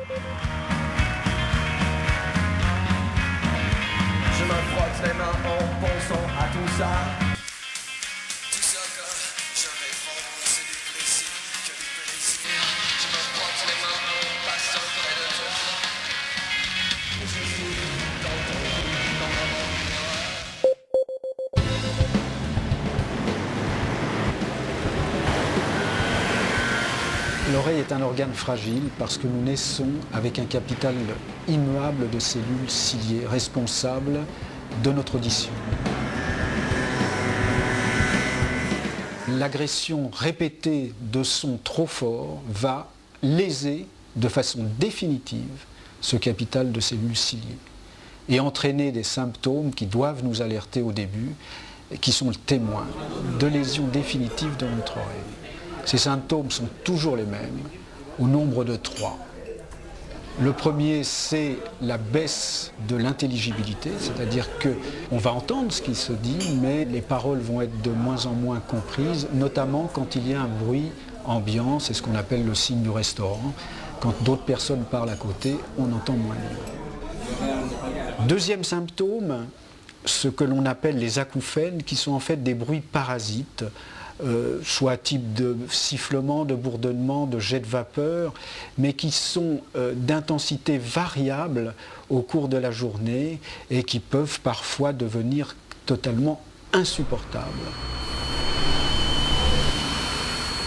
Je me frotte les mains en pensant à tout ça. Tout ça comme je réponds, c'est du plaisir, que du plaisir. Je me frotte les mains en passant près de toi. Je suis dans ton cou, dans mon miroir. L'oreille est un organe fragile parce que nous naissons avec un capital immuable de cellules ciliées responsables de notre audition. L'agression répétée de sons trop forts va léser de façon définitive ce capital de cellules ciliées et entraîner des symptômes qui doivent nous alerter au début, qui sont le témoin de lésions définitives de notre oreille. Ces symptômes sont toujours les mêmes, au nombre de 3. Le premier, c'est la baisse de l'intelligibilité, c'est-à-dire qu'on va entendre ce qui se dit, mais les paroles vont être de moins en moins comprises, notamment quand il y a un bruit ambiant, c'est ce qu'on appelle le signe du restaurant. Quand d'autres personnes parlent à côté, on entend moins bien. Deuxième symptôme, ce que l'on appelle les acouphènes, qui sont en fait des bruits parasites, soit type de sifflement, de bourdonnement, de jet de vapeur, mais qui sont d'intensité variable au cours de la journée et qui peuvent parfois devenir totalement insupportables.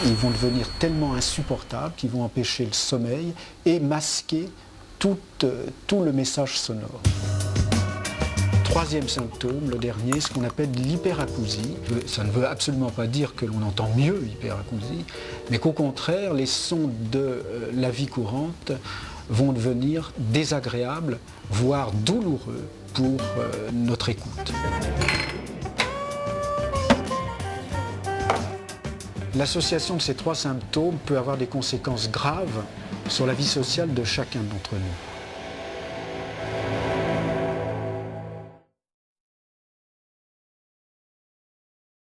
Ils vont devenir tellement insupportables qu'ils vont empêcher le sommeil et masquer tout le message sonore. Troisième symptôme, le dernier, ce qu'on appelle l'hyperacousie. Ça ne veut absolument pas dire que l'on entend mieux l'hyperacousie, mais qu'au contraire, les sons de la vie courante vont devenir désagréables, voire douloureux pour notre écoute. L'association de ces 3 symptômes peut avoir des conséquences graves sur la vie sociale de chacun d'entre nous.